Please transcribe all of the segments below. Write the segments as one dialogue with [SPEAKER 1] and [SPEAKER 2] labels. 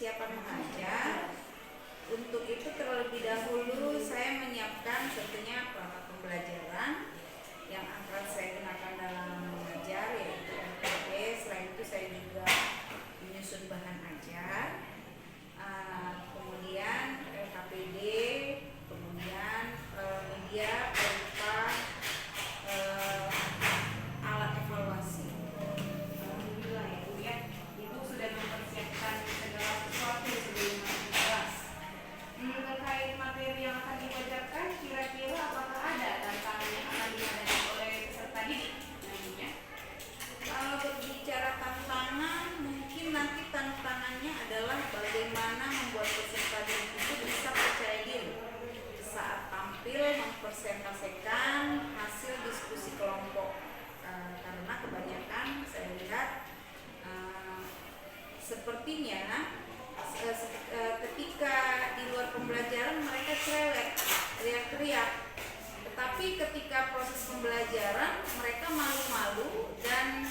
[SPEAKER 1] persiapan mengajar. Untuk itu terlebih dahulu saya menyiapkan tentunya perangkat pembelajaran yang akan saya gunakan dalam mengajar, yaitu RPP. Selain itu saya juga menyusun bahan ajar, kemudian KPD, kemudian media berupa alat evaluasi.
[SPEAKER 2] Alhamdulillah ya Bu ya, Ibu sudah mempersiapkan segala sesuatu sebelum masuk kelas. Terkait materi yang akan diajarkan, kira-kira apakah ada tantangan yang akan dihadapi oleh peserta didik nantinya?
[SPEAKER 1] Kalau berbicara tantangan, mungkin nanti tantangannya adalah bagaimana membuat peserta didik itu bisa percaya diri saat tampil mempresentasikan hasil diskusi kelompok. Karena kebanyakan saya lihat sepertinya ketika di luar pembelajaran mereka cerewet, teriak-teriak, tetapi ketika proses pembelajaran mereka malu-malu dan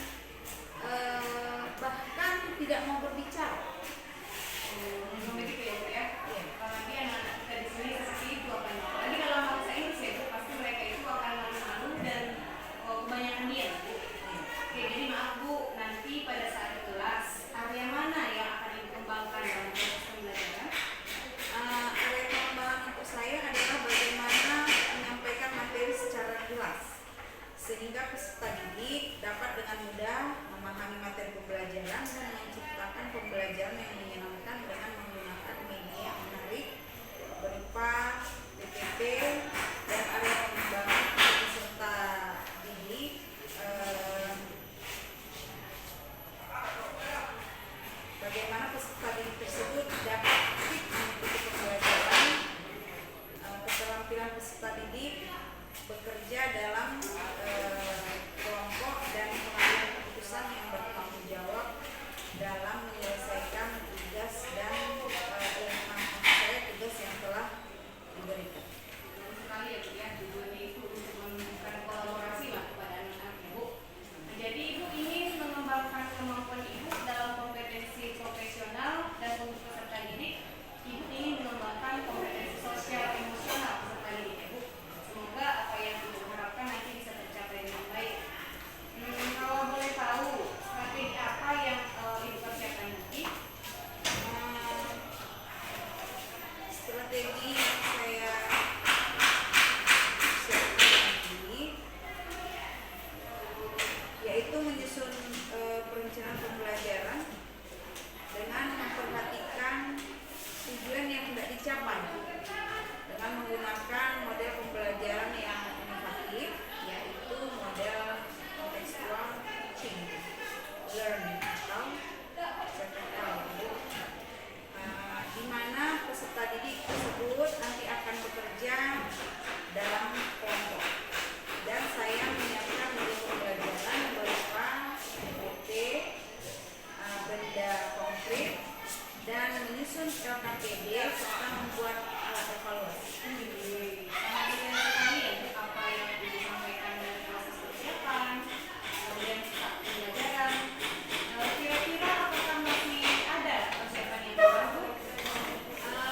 [SPEAKER 1] bahkan tidak mau berbicara.
[SPEAKER 2] Begitu ya Bu ya. Apalagi anak-anak kita di sini seperti itu akan. Apalagi dalam bahasa Inggris ya Bu, pasti mereka itu akan malu-malu dan kebanyakan diam. Oke, jadi maaf Bu, nanti pada saat kelas area mana yang akan dikembangkan dalam proses pembelajaran?
[SPEAKER 1] Area pengembangan untuk saya adalah bagaimana menyampaikan materi secara jelas sehingga peserta didik dapat dengan mudah memahami materi pembelajaran dan menciptakan pembelajaran yang menyenangkan dengan menggunakan media yang menarik berupa PPT. Dan area pengembangan untuk peserta didik bagaimana peserta didik tersebut dapat aktif mengikuti pembelajaran, keterampilan peserta didik bekerja dalam kelompok dan pengambilan keputusan yang bertanggung jawab dalam menyelesaikan tugas dan tugas yang telah diberikan.
[SPEAKER 2] Sekali ya Bu ya, tujuannya itu untuk menunjukkan kolaborasi lah kepada anak-anak Ibu. Jadi Ibu ingin mengembangkan kemampuan Ibu dalam kompetensi profesional, dan untuk peserta didik Ibu ingin mengembangkan kompetensi sosial emosional peserta didik Ibu. Semoga apa yang Ibu harapkan nanti bisa tercapai dengan baik. Kalau boleh tahu, strategi apa yang Ibu persiapkan nanti?
[SPEAKER 1] Strategi yang saya siapkan nanti yaitu menyusun perencanaan pembelajaran dengan memperhatikan tujuan yang hendak dicapai dengan menggunakan model pembelajaran yang inovatif, yaitu model contextual teaching learning atau CTL, di mana peserta didik tersebut nanti akan bekerja dalam kelompok, dan saya menyiapkan model pembelajaran berupa PPT, benda konkret, dan menyusun LKPD serta membuat alat evaluasi.
[SPEAKER 2] Sangat sekali ya Bu, apa yang Ibu sampaikan dari proses persiapan, kemudian start pembelajaran. Kira-kira apakah masih ada persiapan yang baru?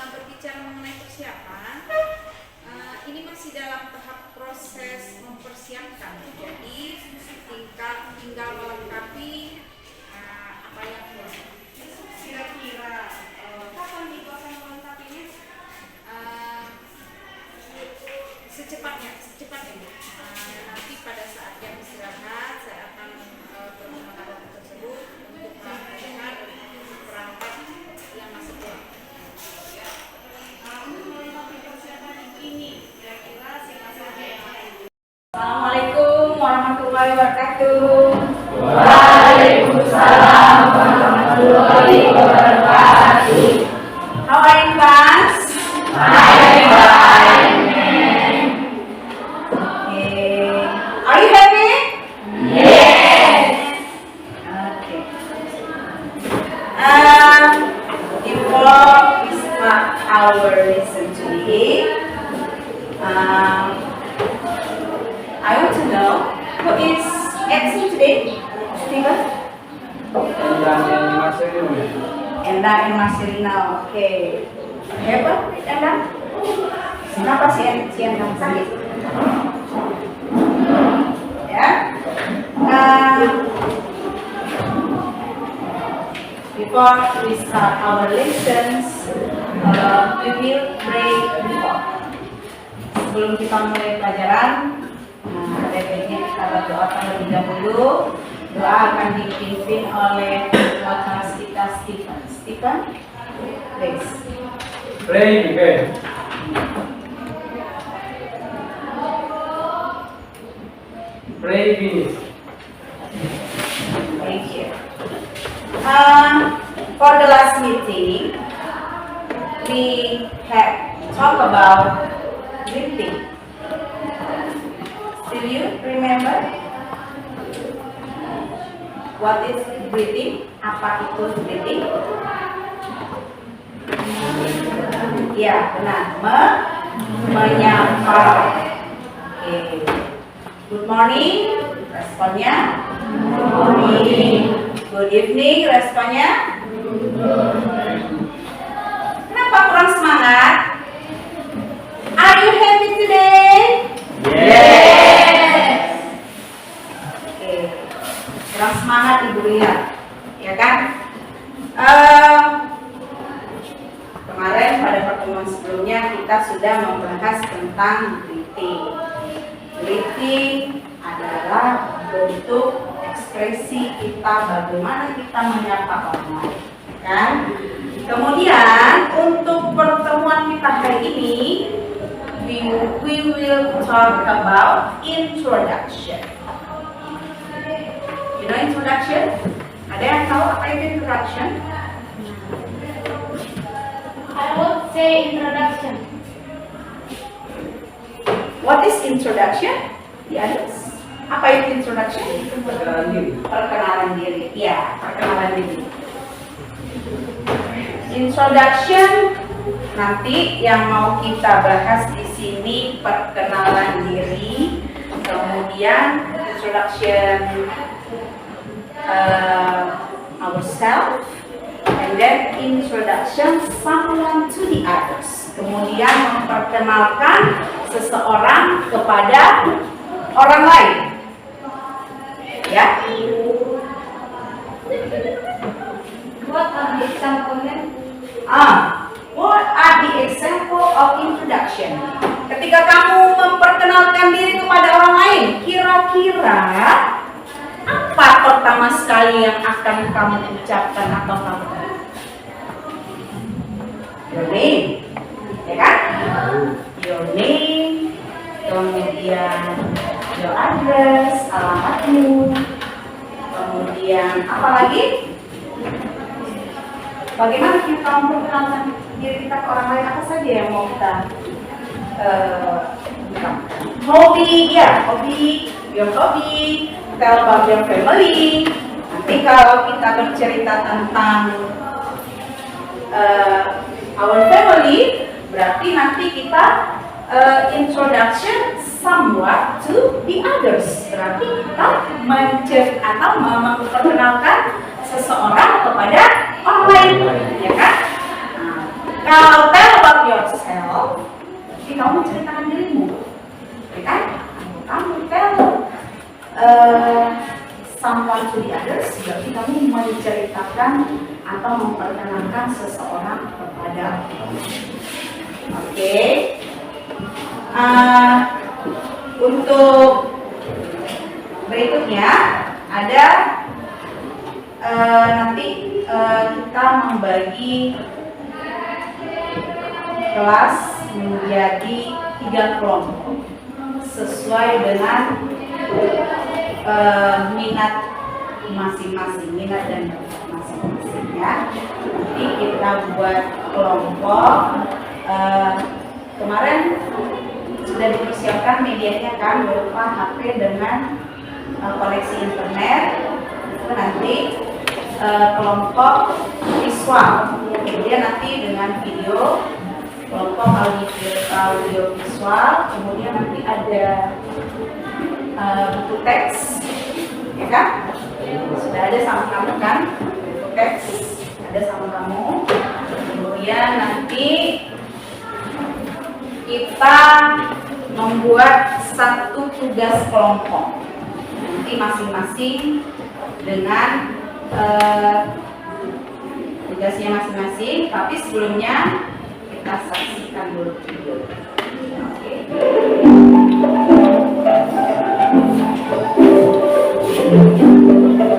[SPEAKER 1] Berbicara mengenai persiapan, ini masih dalam tahap proses mempersiapkan, jadi tinggal melengkapi apa yang kurang.
[SPEAKER 2] Kira-kira kapan Ibu akan melengkapinya?
[SPEAKER 1] Secepatnya Bu. Nanti pada saat jam istirahat saya akan berhubungan dengan tersebut untuk melihat perangkat yang masih kurang.
[SPEAKER 2] Untuk melengkapi persiapan Ibu ini, kira-kira siapa saja yang akan Ibu?
[SPEAKER 3] Assalamualaikum warahmatullahi wabarakatuh.
[SPEAKER 4] Waalaikumsalam warahmatullahi wabarakatuh.
[SPEAKER 3] How are you, class?
[SPEAKER 4] Fine.
[SPEAKER 3] Okay. Are you happy?
[SPEAKER 4] Yes.
[SPEAKER 3] Okay. Before we start our lesson today, I want to know who is absent today? Stephen?
[SPEAKER 5] Endang yang dimaksud ini.
[SPEAKER 3] Endang
[SPEAKER 1] masih Rinal. Oke. Hebat, Endang. Kenapa si Endang sakit? Ya. Before we start our lessons, we will pray before. Sebelum kita mulai pelajaran, ada baiknya kita berdoa terlebih dahulu. Doa akan dipimpin oleh wakalas kita Stephen. Stephen, please.
[SPEAKER 5] Pray begin. Pray finish.
[SPEAKER 1] Thank you. For the last meeting, we have talked about greeting. Do you remember what is greeting? Apa itu greeting? Ya, benar. Menyapa. Oke. Good morning, responnya. Good morning. Good evening, responnya. Kenapa kurang semangat? Are you happy today?
[SPEAKER 5] Yes.
[SPEAKER 1] Oke. Kurang semangat Ibu lihat, ya kan? Kemarin pada pertemuan sebelumnya kita sudah membahas tentang greeting. Greeting adalah bentuk ekspresi kita bagaimana kita menyapa orang lain, kan? Kemudian untuk pertemuan kita hari ini, we will talk about introduction. You know introduction? Ada yang tahu apa itu introduction?
[SPEAKER 2] I would say introduction.
[SPEAKER 1] What is introduction? Yes. Apa itu introduction?
[SPEAKER 5] Perkenalan diri.
[SPEAKER 1] Perkenalan diri. Ya, perkenalan diri. Introduction nanti yang mau kita bahas di sini perkenalan diri, kemudian introduction ourselves, and then introduction someone to the others. Kemudian memperkenalkan seseorang kepada orang lain. Ya.
[SPEAKER 2] What are the examples?
[SPEAKER 1] What are the example of introduction? Ketika kamu memperkenalkan diri kepada orang lain, kira-kira apa pertama sekali yang akan kamu ucapkan atau kamu? Your name, ya kan? Your name, kemudian your address, alamatmu, kemudian apa lagi? Bagaimana kita memperkenalkan diri kita ke orang lain? Apa saja yang mau kita hobi, ya, hobi, your hobby, tell about your family. Nanti kalau kita bercerita tentang our family, berarti nanti kita introduction somewhat to the others. Berarti kita atau memperkenalkan seseorang kepada orang lain, ya kan? Nah, kalau tell about yourself, jadi kamu menceritakan dirimu, ya kan? Kamu tell someone to the others, berarti kamu menceritakan atau memperkenalkan seseorang kepada orang lain. Oke. Untuk berikutnya ada nanti kita membagi kelas menjadi 3 kelompok sesuai dengan minat masing-masing, minat dan masing-masing, ya. Nanti kita buat kelompok. Kemarin sudah dipersiapkan medianya kan, berupa HP dengan koneksi internet. Itu nanti kelompok visual, kemudian nanti dengan video, kelompok audio visual, kemudian nanti ada buku teks, ya kan? Sudah ada sama kamu kan? Buku teks ada sama kamu. Kemudian nanti kita membuat satu tugas kelompok. Nanti masing-masing dengan tugasnya masing-masing. Tapi sebelumnya kita saksikan dulu video. Oke.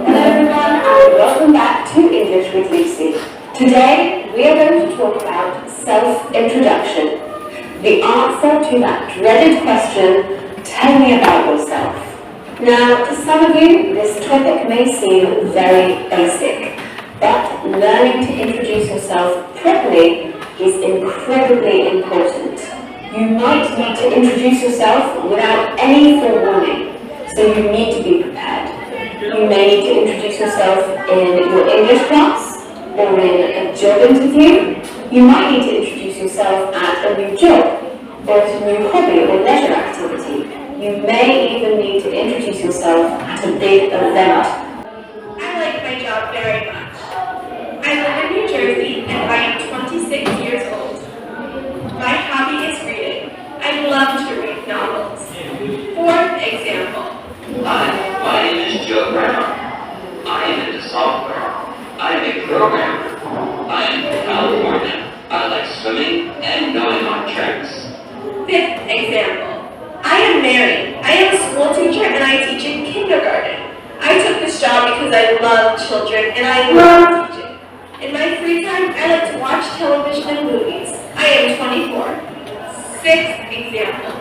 [SPEAKER 3] Hello everyone and welcome back to English with Lucy. Today we are going to talk about self-introduction. The answer to that dreaded question, tell me about yourself. Now, to some of you, this topic may seem very basic, but learning to introduce yourself properly is incredibly important. You might need to introduce yourself without any forewarning, so you need to be prepared. You may need to introduce yourself in your English class or in a job interview. You might need to introduce yourself at a new job or at a new hobby or leisure activity. You may even need to introduce yourself at a big event.
[SPEAKER 6] I like my job very much. I live in New Jersey and I am 26 years old. My hobby is reading. I love to read novels. For example,
[SPEAKER 7] Hi, my name is Joe Brown. I am into software. I am a programmer. I am from California. I like swimming and going on treks.
[SPEAKER 6] fifth example, I am married. I am a school teacher and I teach in kindergarten. I took this job because I love children and I love teaching. In my free time, I like to watch television and movies. I am 24. Sixth example,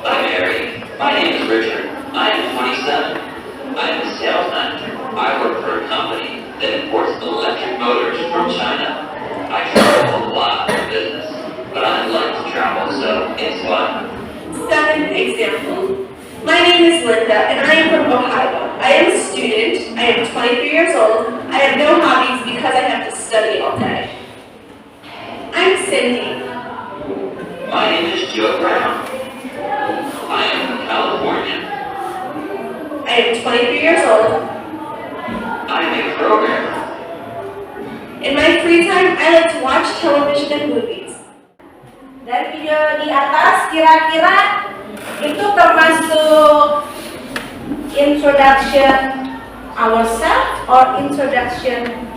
[SPEAKER 7] I'm married. My name is Richard. I am 27. I am a sales manager. I work for a company that imports electric motors from China. I travel a lot for business, but I like to travel, so it's fun.
[SPEAKER 6] seventh example, my name is Linda and I am from Ohio. I am a student. I am 23 years old. I have no hobbies because I have to study all day. I'm Cindy.
[SPEAKER 7] My name is Joe Brown. I am from California.
[SPEAKER 6] I am 23 years old.
[SPEAKER 7] I am a programmer.
[SPEAKER 6] In my free time, I like to watch television and movies.
[SPEAKER 1] Dari video di atas kira-kira itu termasuk introduction ourselves or introduction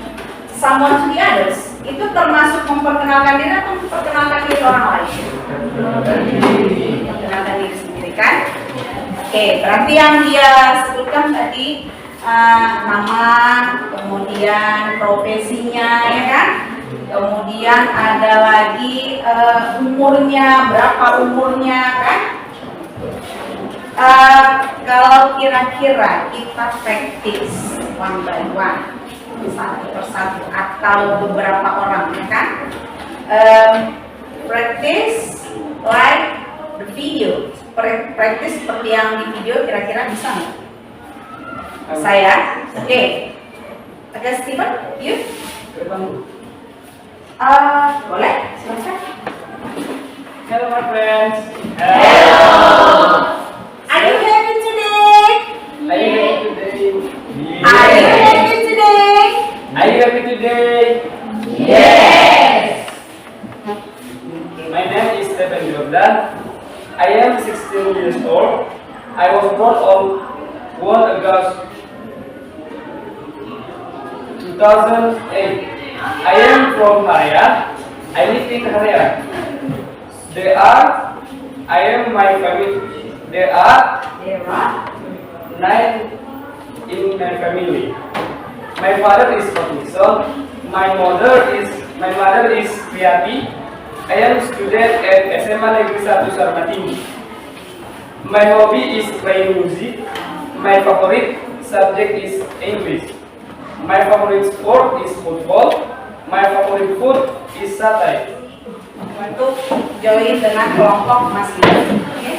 [SPEAKER 1] someone to the others? Itu termasuk memperkenalkan diri atau memperkenalkan diri orang lain? Memperkenalkan diri sendiri kan? Oke, berarti yang dia sebutkan tadi nama, kemudian profesinya, ya kan? Kemudian ada lagi umurnya, berapa umurnya, kan? Kalau kira-kira kita praktis one by one, satu persatu atau beberapa orang, ya kan? Practice like the video. Practice seperti yang di video, kira-kira bisa nggak? Saya, oke. Ada Steven, you? Boleh, silakan.
[SPEAKER 5] Hello my friends.
[SPEAKER 1] Are you happy today?
[SPEAKER 5] Are you happy today?
[SPEAKER 1] Are you happy today?
[SPEAKER 5] Are you happy today?
[SPEAKER 4] Yes.
[SPEAKER 5] My name is Stephen Jordan. I am 16 years old. I was born on 1 August 2008. I am from Korea. I live in Korea. I am my family. There are 9 in my family. My father is Professor. My mother is Priyati. I am student at SMA Negeri 1 Sarmatini. My hobby is playing music. My favorite subject is English. My favorite sport is football. My favorite food is satay.
[SPEAKER 1] Untuk join dengan kelompok masing-masing. Oke?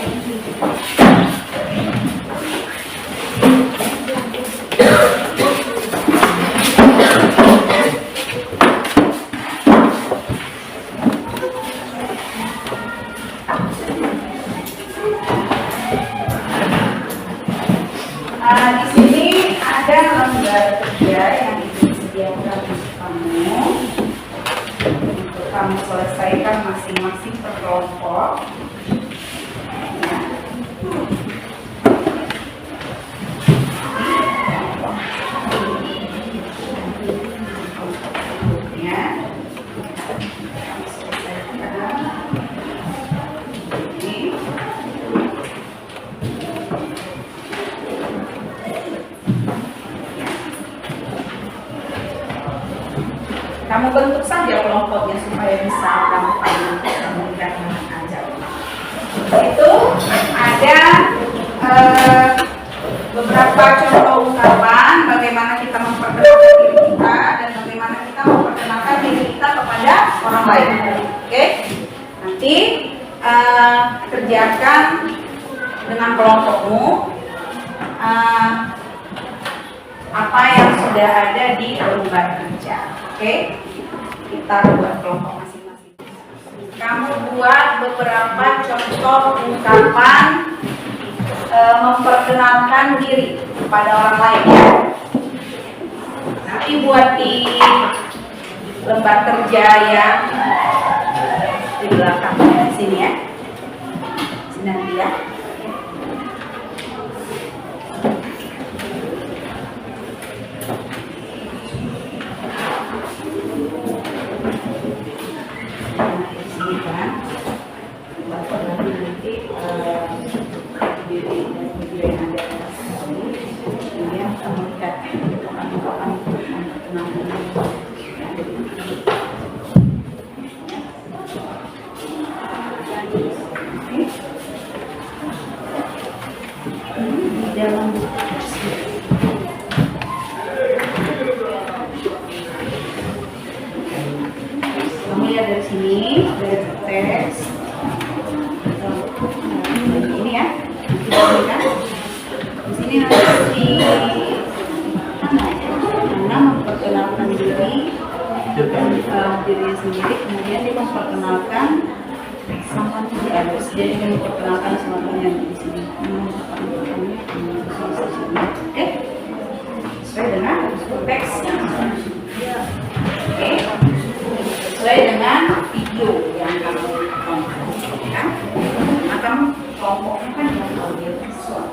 [SPEAKER 1] Di sini ada lembar kerja yang disediakan untuk kamu. kamu selesaikan masing-masing per kelompok. Ya. Ya. Kamu selesaikan. Ini. Kamu bentuk saja kelompoknya supaya bisa gampang untuk kemudian mengajar. Itu ada beberapa contoh ungkapan bagaimana kita memperkenalkan diri kita dan bagaimana kita memperkenalkan diri kita kepada orang lain. Oke? Nanti kerjakan dengan kelompokmu apa yang sudah ada di lembar kerja. Oke, kita buat kelompok masing-masing. Kamu buat beberapa contoh ungkapan memperkenalkan diri kepada orang lain ya. Nanti buat di lembar kerja yang di belakang di sini ya. Sini nanti ya. Kamu lihat dari sini, dari teks ini ya, di sini harus di mana memperkenalkan diri diri sendiri, kemudian dia memperkenalkan sama others. Jadi dia memperkenalkan semuanya di sini. Oke, sesuai dengan teks yang oke, sesuai dengan video yang kamu tonton, kan? Nah, kamu kelompoknya kan dengan audio visual.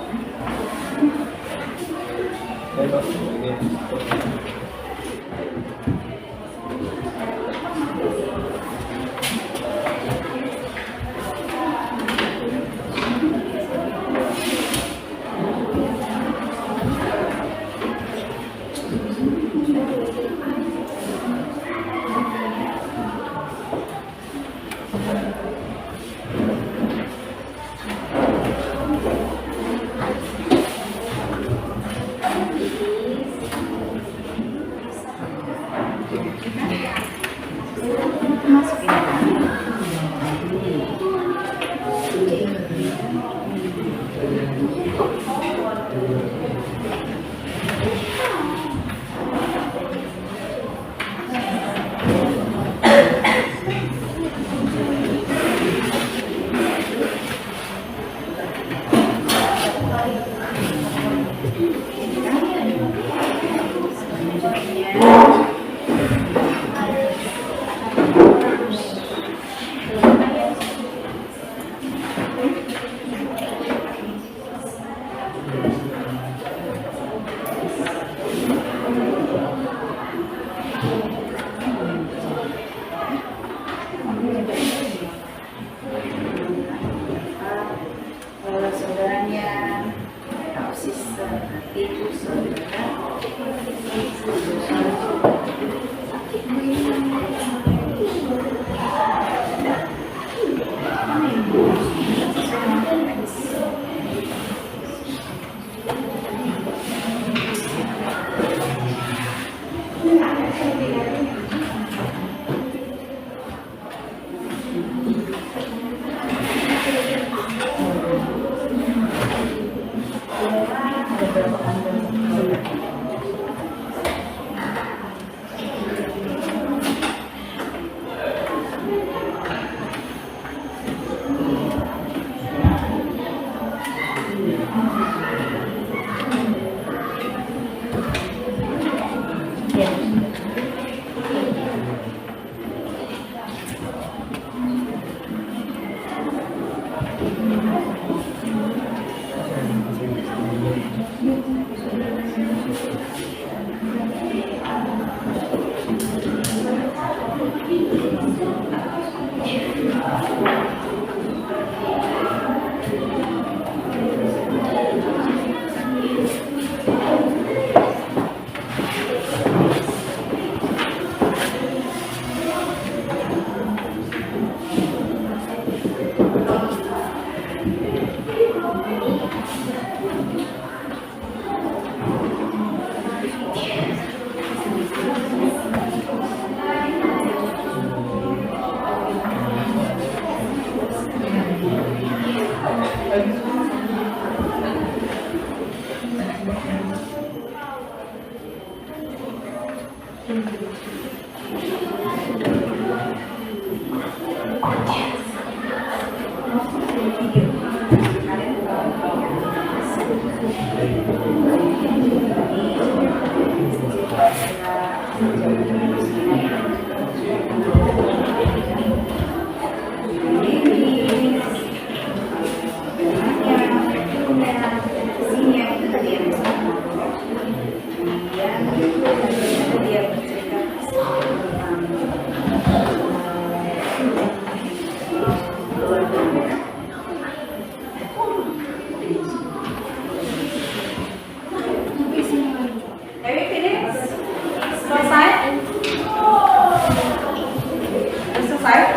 [SPEAKER 1] selesai?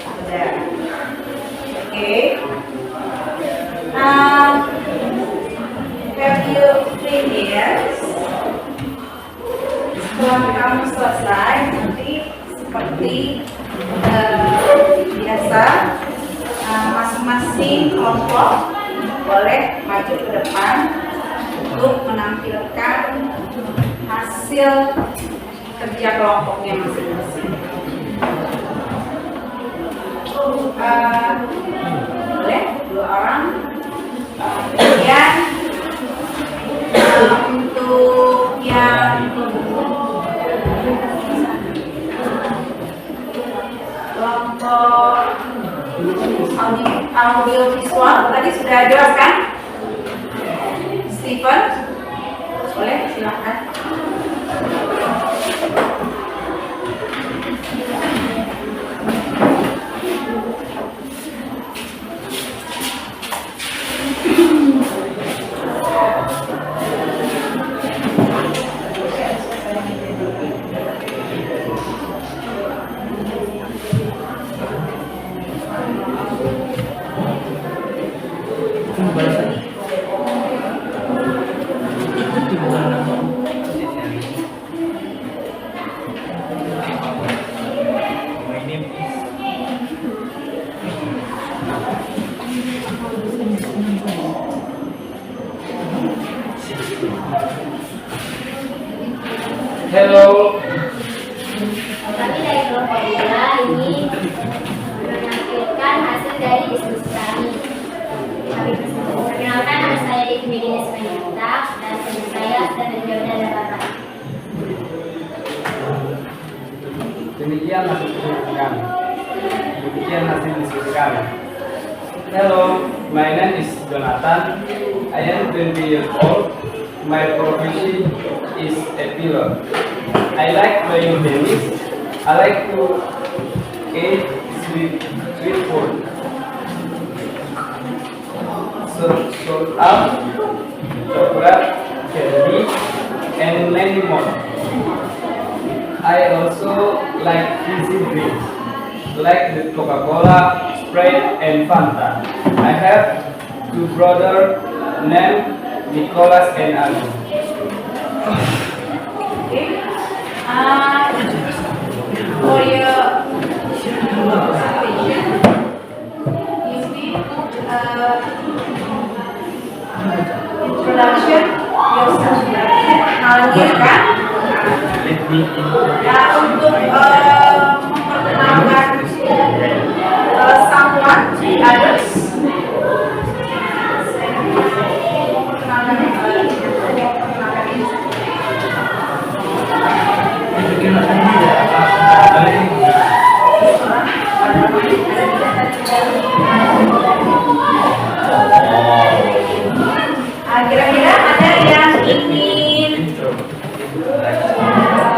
[SPEAKER 1] Sudah. Oke. Have you finished? Setelah kamu selesai, nanti seperti biasa, masing-masing kelompok boleh maju ke depan untuk menampilkan hasil kerja kelompoknya masing-masing. Boleh 2 orang. Kemudian untuk yang kelompok audio visual tadi sudah jelas kan? Stephen, boleh silakan.
[SPEAKER 5] Hello.
[SPEAKER 4] Kami dari kelompok 2 ini menampilkan hasil dari diskusi kami. Perkenalkan, nama saya Devi Sumayata dan teman saya Stephen Jordan Dabata.
[SPEAKER 5] Demikian hasil diskusi kami. Hello, my name is Jonathan. I am 20 years old. My profession is a pilot. I like playing tennis. I like to eat sweet food. Salt up, chocolate, candy, and many more. I also like fizzy drinks, like the Coca-Cola, Sprite, and Fanta. I have 2 brothers named Nicholas and Ali.
[SPEAKER 1] Okay. For your presentation, you need introduction yourself. Kenalin kan? Nah, untuk memperkenalkan someone, others. Kira-kira ada yang ingin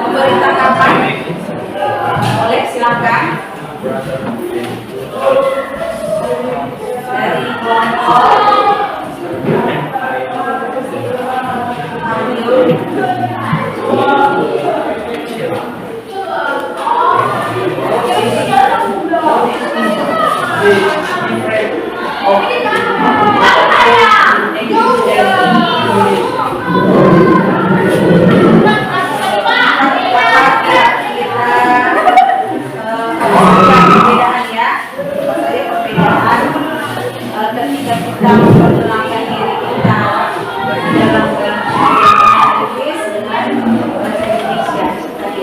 [SPEAKER 1] memberi tanggapan? Boleh, silakan. Dari kelompok ketika kita memperkenalkan diri kita dalam bahasa Inggris dengan bahasa Indonesia tadi.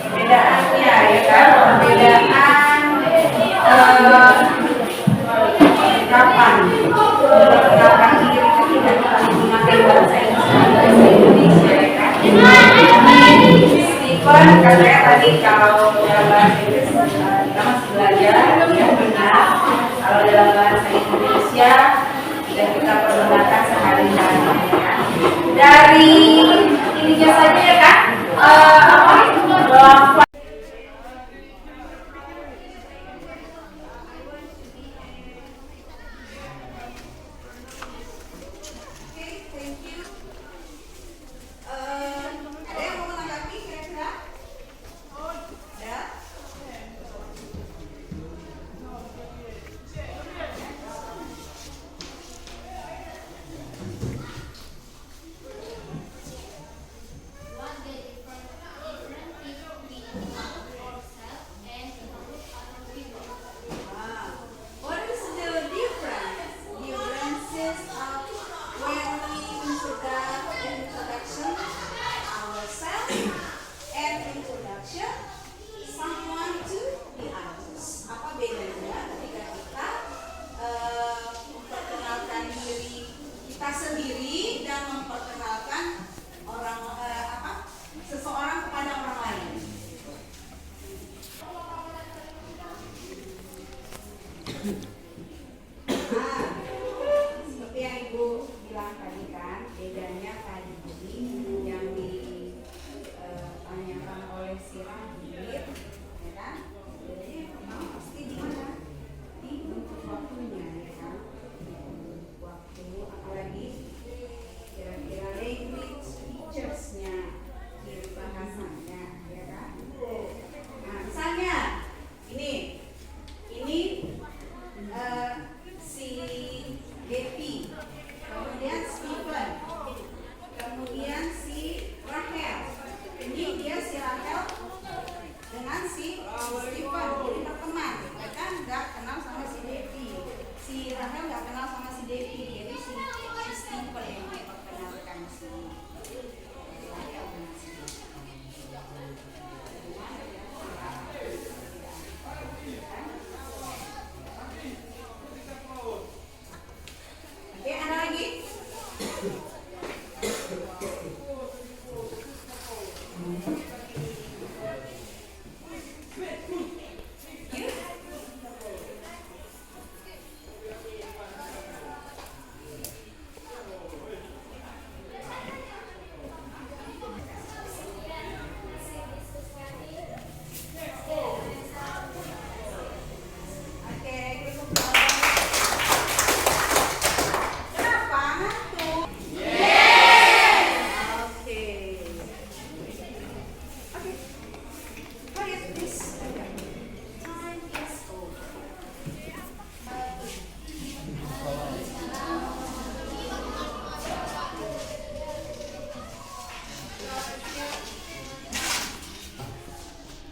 [SPEAKER 1] Perbedaannya ya kan, perbedaan kapan memperkenalkan diri ketika kita menggunakan bahasa Indonesia ya kan. Stephen katanya tadi kalau dalam bahasa Inggris kita masih belajar, ya benar. Kalau dalam bahasa Indonesia sudah kita pergunakan sehari-hari ya. Dari ininya saja ya kan, apa?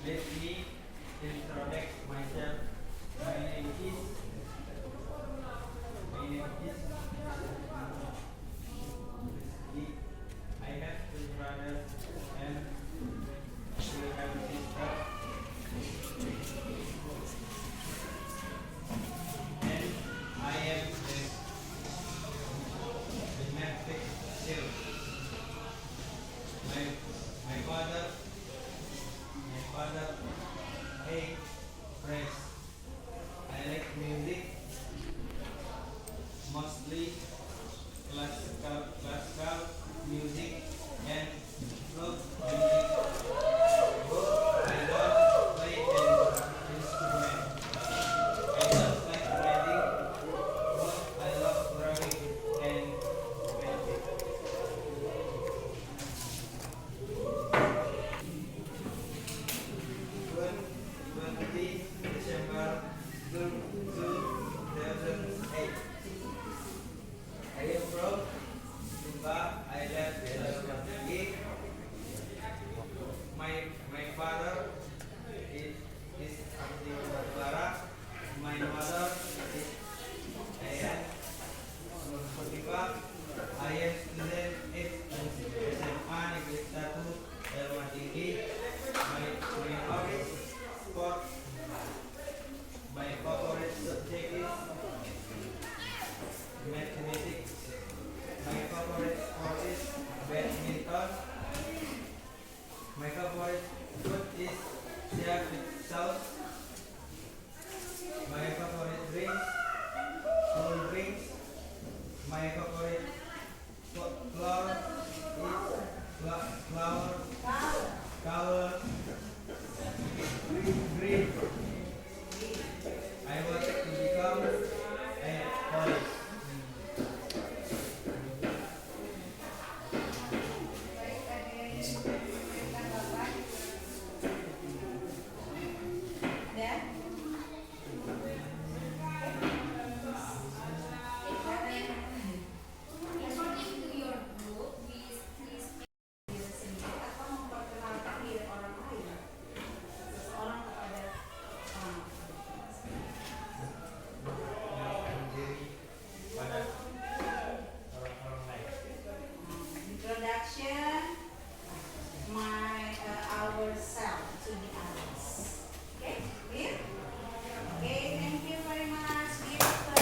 [SPEAKER 8] Let me introduce myself. My name is Rizky. I have two brothers and we have a sister. And I am the gymnastic skill. My father hates press. I like music, mostly classical music and folk music. I don't play an instrument. I don't like reading, but I love drawing and painting. 20 December 2008. I am from Sumba Island, Sulawesi. My father is Abdi Batubara. My mother is Ayan Khotiba. I am student at SMA Negeri 1 Dharma Tinggi. My hobby sport. My favorite subject is mathematics. My favorite sport is badminton. My favorite food is share with sauce. My favorite drinks, cold drinks. My favorite flower is color green. I want to become a police.
[SPEAKER 1] Dan
[SPEAKER 4] According to your group, please
[SPEAKER 1] diri sendiri atau memperkenalkan diri orang lain, seseorang kepada orang.
[SPEAKER 8] Mengenalkan diri pada orang-orang lain.
[SPEAKER 1] Introduction, ourselves to the others. Okay, clear? Okay, thank you very much. Give applause.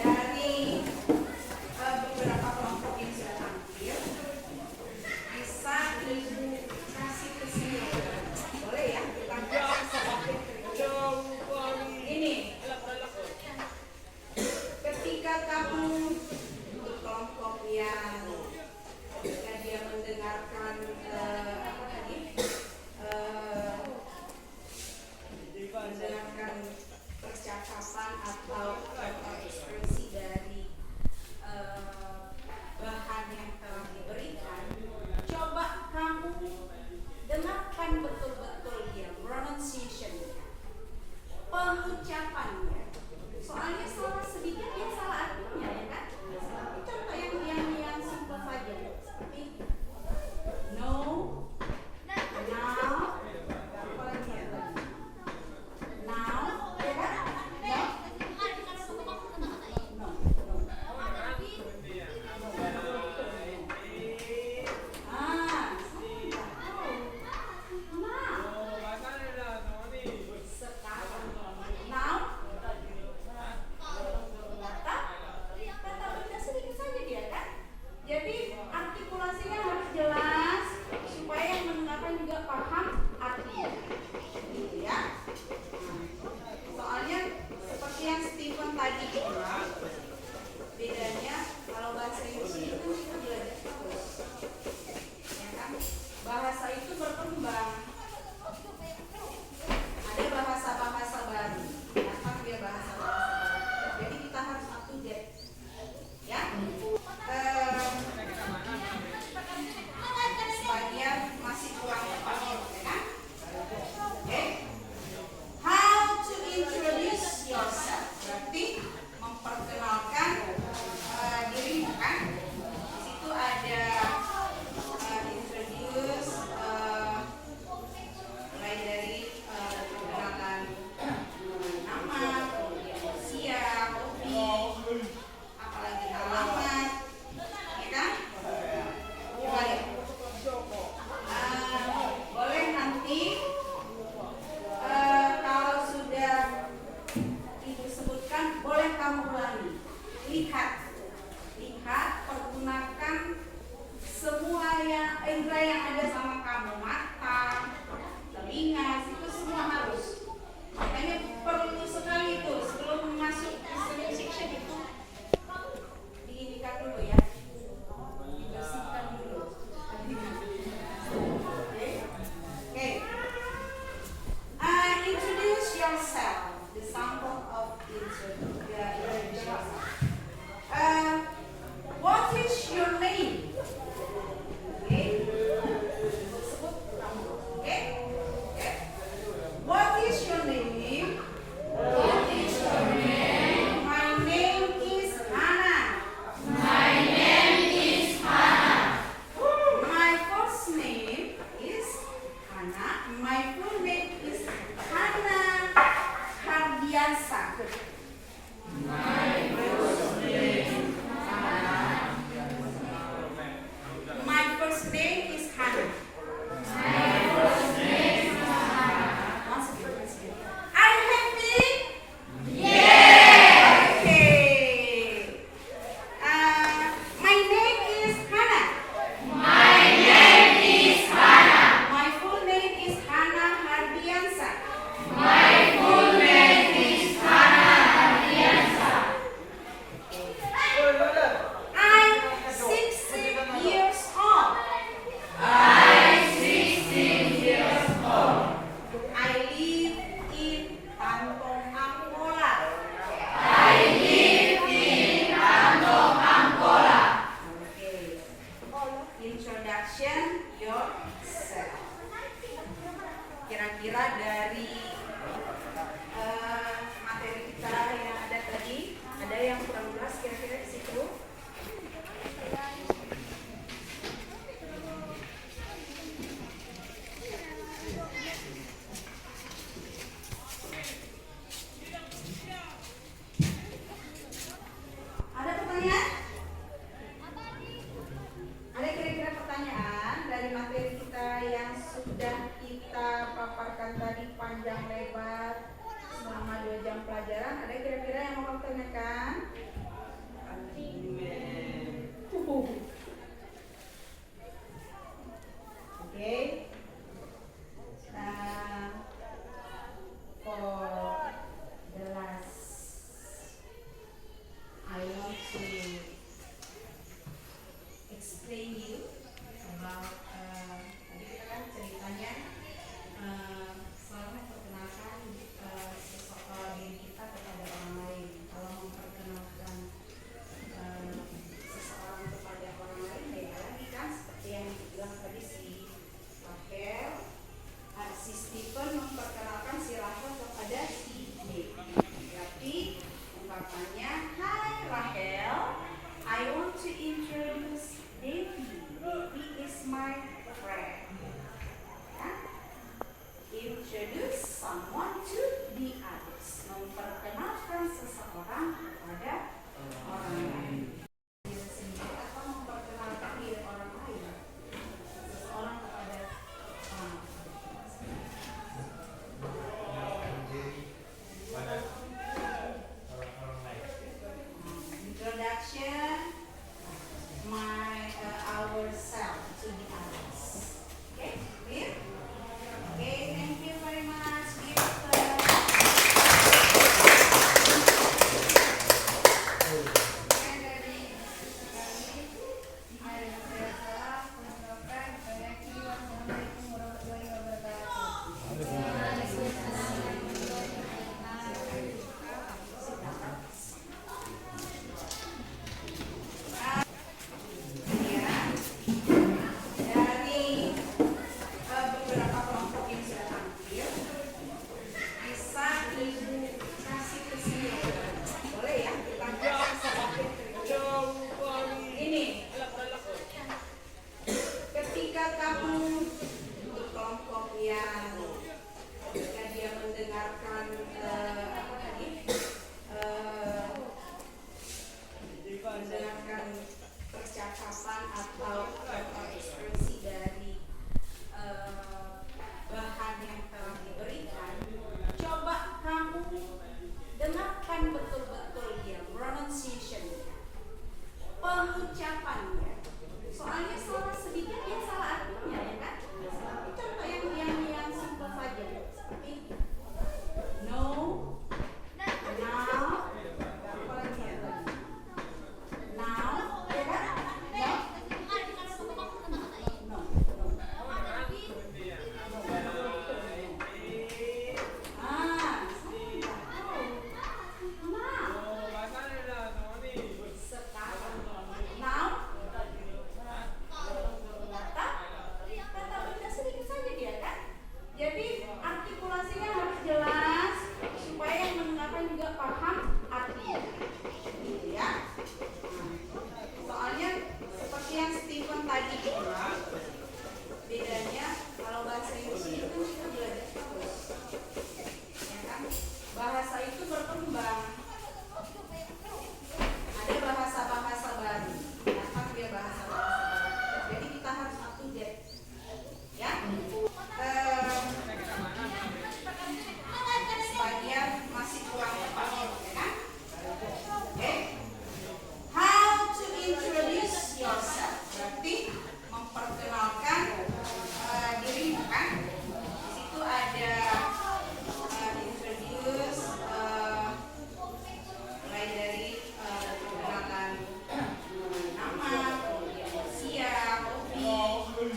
[SPEAKER 1] Dari beberapa kelompok yang sudah tampil, bisa ibu kasih kesimpulan. Boleh ya? Tampilkan seperti ini. Ketika kamu untuk kelompok yang ketika dia mendengarkan apa tadi? Mendengarkan percakapan atau ekspresi dari bahan yang telah diberikan, coba kamu dengarkan betul-betul dia pronunciation, pengucapannya. Soalnya salah sedikit dia salah artinya, ya kan? Contoh yang simple saja seperti no, now, apa lagi ya? Now, ya kan? No. Sekarang now Ibu sebutkan, boleh kamu ulangi. Lihat, pergunakan semua indera yang ada sama kamu, mata, telinga, itu semua harus. Makanya perlu sekali itu sebelum masuk ke listening section itu diinikan dulu ya, dibersihkan dulu. Okay. Introduce yourself. The sample of introduce yourself. What is your name? Okay. Sebut kamu. Okay. Okay. What is your name? What is your name? My name is Hannah. My name is Hannah. My first name is Hannah. My full name is Hannah Hardiansa. My first name is Hannah. Are you happy? Yeah. Okay. My name is Hannah. My full name is Hannah Hardiansa. I'm 16 years old. I live in Tantong Angkola. Okay. Introduction yourself. Kira-kira dari materi kita yang ada tadi, ada yang kurang jelas kira-kira di situ? Ada pertanyaan? Ada kira-kira pertanyaan dari materi kita yang sudah kita paparkan tadi panjang lebar selama 2 jam pelajaran? Ada kira-kira yang mau tanyakan? Oke. For the last, I want to explain you about tadi kita kan ceritanya selalu memperkenalkan seseorang diri kita kepada orang lain. Kalau memperkenalkan seseorang kepada orang lain, beda lagi kan, seperti yang dibilang tadi si Rachel, si Stephen memperkenalkan si Rachel kepada si Debbie. Berarti ungkapannya, Hi Rachel, I want to introduce Debbie. Debbie is my friend. Ya? Introduce someone to the others. Memperkenalkan seseorang kepada orang lain. Diri sendiri atau memperkenalkan diri orang lain. Seseorang kepada orang lain. Introduction ourselves to the others. Okay, clear? Okay, thank you very much. Give itu berkembang. Ada bahasa-bahasa baru. Dapat dia bahasa-bahasa baru. Jadi kita harus up to date. Ya. Sebagian masih kurang tepat, ya kan? Oke. How to introduce yourself. Berarti memperkenalkan dirimu kan? Di situ ada introduce mulai dari perkenalan nama, kemudian usia, hobi,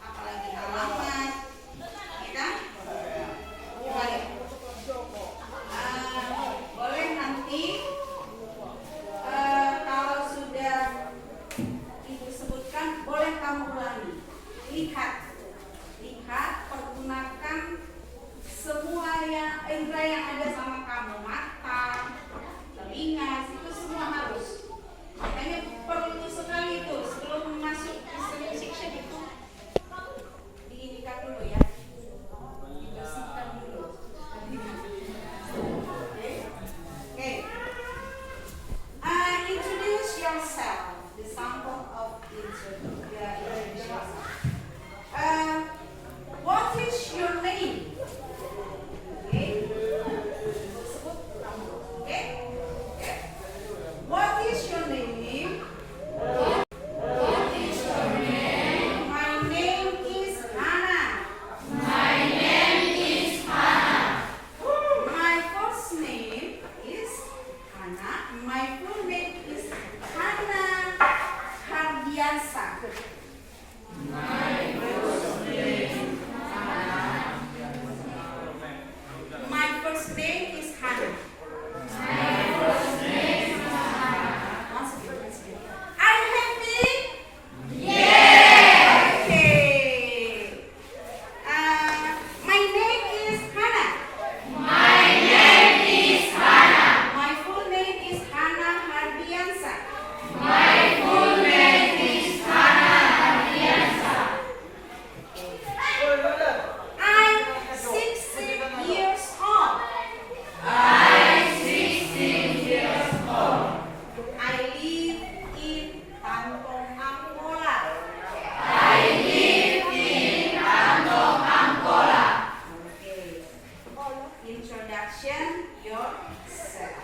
[SPEAKER 1] apalagi alamat, ya kan? Boleh. Boleh nanti kalau sudah Ibu sebutkan, boleh kamu ulangi. Lihat, pergunakan semua indera yang ada sama kamu, mata, telinga, itu semua harus. Makanya perlu sekali itu sebelum masuk ke listening section itu diinikan dulu ya, dibersihkan dulu. Oke. Introduce yourself. The sample of introduce yourself. What is your name? Okay. Sebut kamu. Okay. Okay. What is your name? What is your name? My name is Hannah. My name is Hannah. My first name is Hannah. My full name is Hannah Hardiansa. My first name is Hannah. Are you happy? Yeah. Okay. My name is Hannah. My full name is Hannah Hardiansa. I'm 16 years old. I live in Tantong Angkola. Okay. Introduction yourself.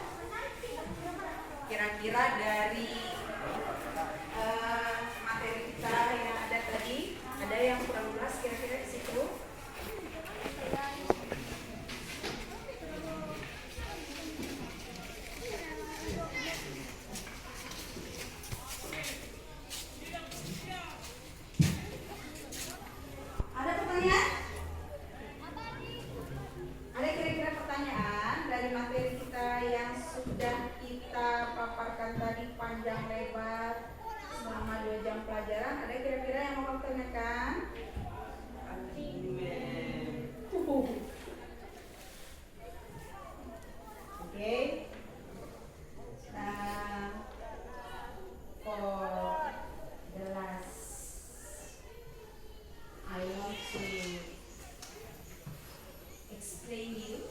[SPEAKER 1] Kira-kira dari materi kita yang ada tadi, ada yang kurang jelas kira-kira di situ? Ada pertanyaan? Ada kira-kira pertanyaan dari materi kita yang sudah kita paparkan tadi panjang lebar selama 2 jam pelajaran? Ada kira-kira yang mau tanyakan? Oke. For the last, I want to explain you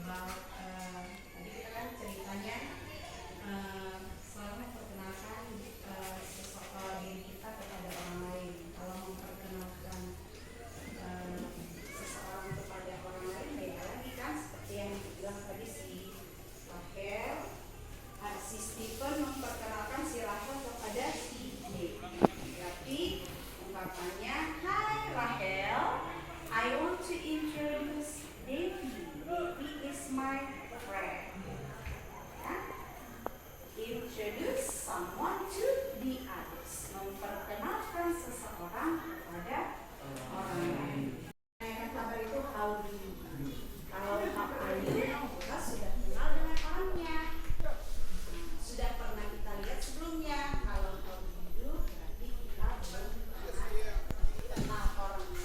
[SPEAKER 1] about tadi kita kan ceritanya selalu memperkenalkan seseorang diri kita kepada orang lain. Kalau memperkenalkan seseorang kepada orang lain, beda lagi kan, seperti yang dibilang tadi si Rachel, si Stephen memperkenalkan si Rachel kepada si Debbie. Berarti ungkapannya, Hi Rachel, I want to introduce Debbie. Debbie is my friend. Ya? Introduce someone to the others. Memperkenalkan seseorang kepada orang lain. Yang kabar itu how do you? Kalau how are you, kita sudah kenal dengan orangnya. Sudah pernah kita lihat sebelumnya. Kalau how do you, berarti kita belum pernah kenal orangnya.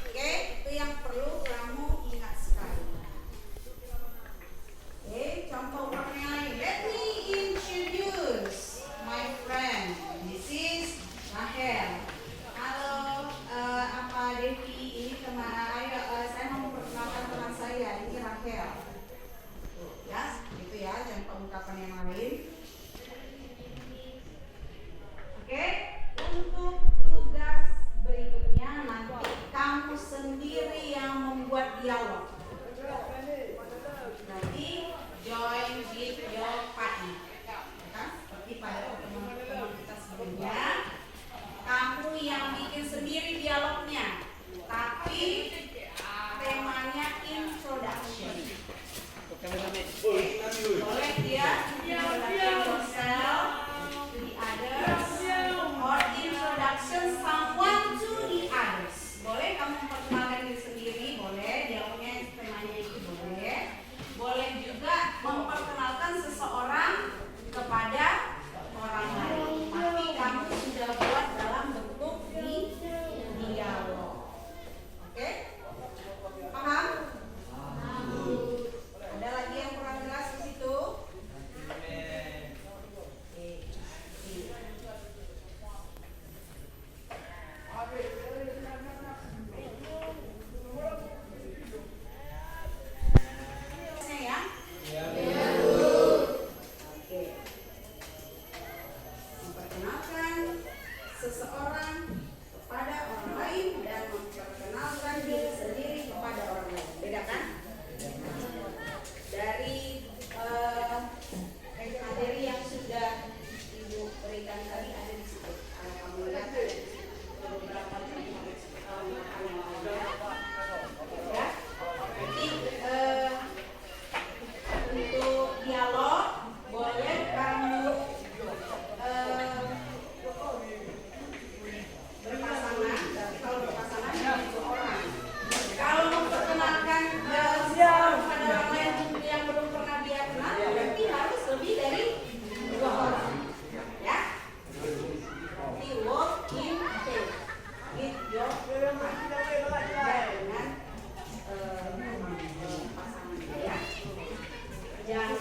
[SPEAKER 1] Oke, itu yang perlu kamu ingat sekali. Oke, contoh orang yang lain. Let me introduce Boleh dia introduction yourself to the others or introduction someone to the others. Boleh kamu memperkenalkan diri sendiri, boleh dialognya temanya itu boleh. Boleh juga memperkenalkan seseorang kepada orang lain. Tapi kamu sudah buat dalam bentuk dialog. Oke? Paham? Ada lagi yang kurang jelas di situ? Memperkenalkan seseorang kepada orang lain dan memperkenalkan diri sendiri kepada orang lain. Beda kan? Dari materi yang sudah Ibu berikan tadi ada di situ. Kamu lihat ada di situ beberapa ya. Jadi untuk dialog boleh kamu berpasangan, tapi kalau berpasangan satu orang. Kalau memperkenalkan kepada orang lain yang belum pernah dia kenal, berarti harus lebih dari 2 orang. Ya. Di work in team with your partner dengan pasangan ya. Jangan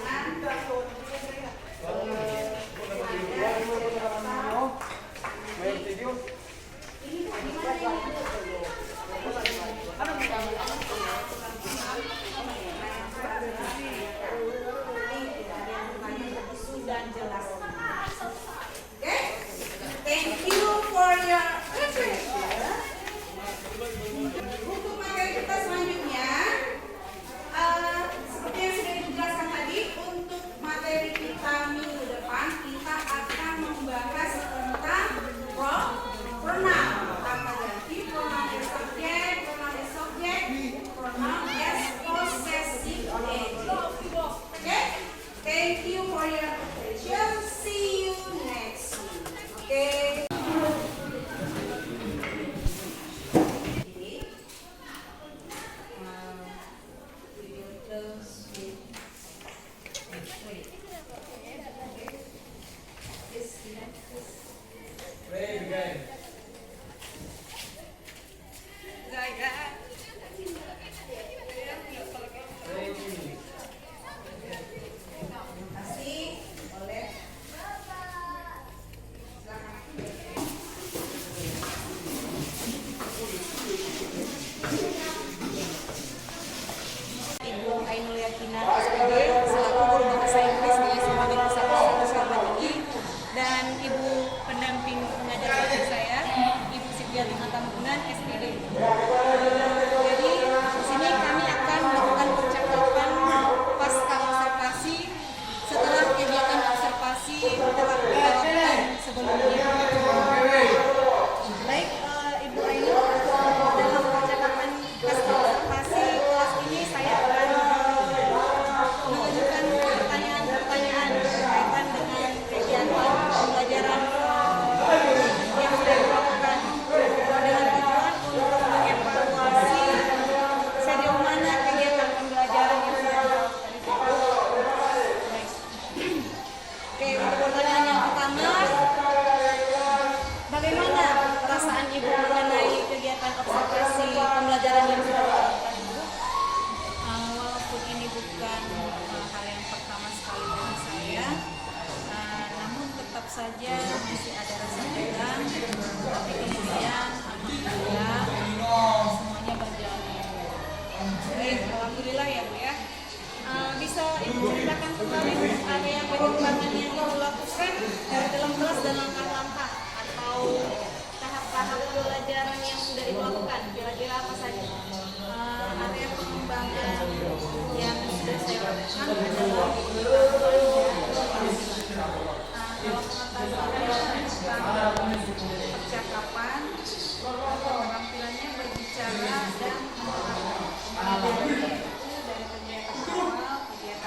[SPEAKER 1] dan jelas. Okay? Thank you for your attention. Untuk materi kita selanjutnya, seperti yang sudah dijelaskan tadi, untuk materi kita minggu depan kita akan membahas tentang pronoun, kata ganti, pronoun as subject, pronoun as subject, pronoun as possessive adjective. Okay? Thank you for your attention. See you next week. Okay? We will close with
[SPEAKER 8] Pray again. Pray with me.
[SPEAKER 1] Terima kasih. Boleh. Ibu Ainul Yakinah SPD selaku guru bahasa Inggris di SMA Negeri 1 Surabaya Tinggi, dan ibu pendamping pengajar baru saya, Ibu Siti Tambunan SPD. Jadi di sini kami akan melakukan percakapan pasca observasi setelah kegiatan observasi telah dilakukan sebelumnya. Baik, Ibu Ainul, dalam percakapan pasca observasi kelas ini saya akan mengajukan pertanyaan-pertanyaan berkaitan dengan kegiatan pembelajaran yang sudah dilakukan dengan tujuan untuk mengevaluasi sejauh mana kegiatan pembelajaran yang sudah dilakukan itu. Baik. Oke, untuk pertanyaan yang pertama, bagaimana perasaan Ibu mengenai kegiatan observasi pembelajaran yang sudah dilakukan Ibu? Walaupun ini bukan hal yang pertama sekali bagi saya, namun tetap saja masih ada rasa tegang, tapi kemudian alhamdulillah semuanya berjalan dengan baik. Baik, alhamdulillah ya Bu ya. Bisa Ibu ceritakan kembali area pengembangan yang Ibu lakukan dalam kelas dan langkah-langkah atau tahap-tahap pembelajaran yang sudah Ibu lakukan, kira-kira apa saja? Area pengembangan yang sudah saya lakukan adalah kalau percakapan, keterampilannya berbicara dan dari kegiatan awal, kegiatan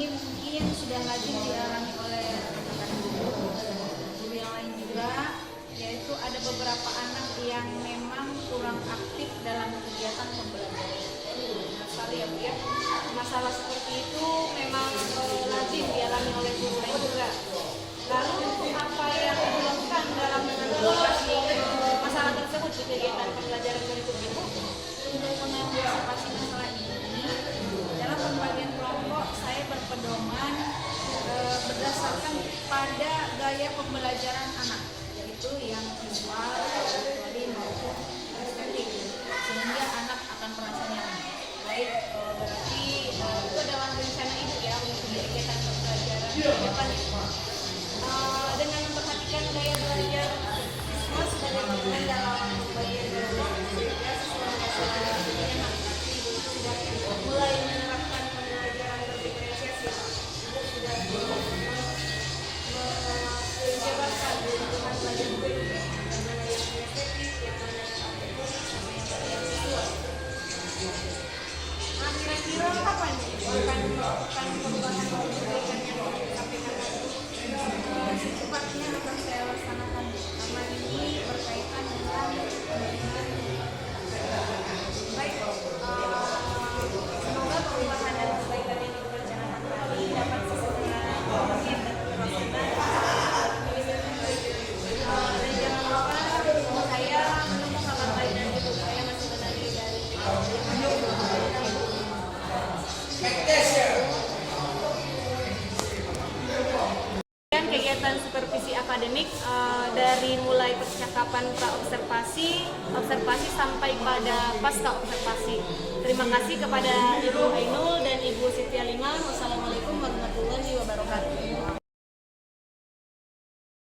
[SPEAKER 1] ini mungkin sudah lazim dialami oleh rekan-rekan guru yang lain juga, yaitu ada beberapa anak yang memang kurang aktif dalam kegiatan pembelajaran. Benar sekali ya Bu ya. Masalah seperti itu memang lazim dialami oleh guru lain juga. Lalu apa yang dilakukan dalam mengatasi masalah tersebut di kegiatan pembelajaran kurikulum Ibu? Untuk mengantisipasi masalah ini, dalam pembagian kelompok saya berpedoman berdasarkan pada gaya pembelajaran anak, yaitu yang visual, auditory maupun estetik, sehingga anak akan merasa nyaman. Baik, berarti itu adalah rencana Ibu ya untuk kegiatan pembelajaran ke depan ya. Dengan memperhatikan gaya belajar siswa sebagai bagian dalam pembagian kelompok, sehingga siswa merasa nyaman. Sudah mulai menerapkan pembelajaran berdiferensiasi. Sudah menjabarkan kebutuhan belajar guru yang mana yang estetik, yang mana yang auditory, sama yang visual. Nah, kira-kira kapan akan melakukan perubahan kebijakan yang disampaikan tadi? Secepatnya akan saya laksanakan karena ini berkaitan dengan baik. Semoga perubahan dan perbaikan yang direncanakan tadi dapat segera terwujud dan terlaksana. Dan jangan lupa saya menunggu kabar baik dari Ibu. Saya masih menanti dari kegiatan supervisi akademik dari mulai percakapan pra-observasi, observasi sampai pada pasca observasi. Terima kasih kepada Ibu Ainul dan Ibu Siti Aliman. Wassalamualaikum warahmatullahi wabarakatuh.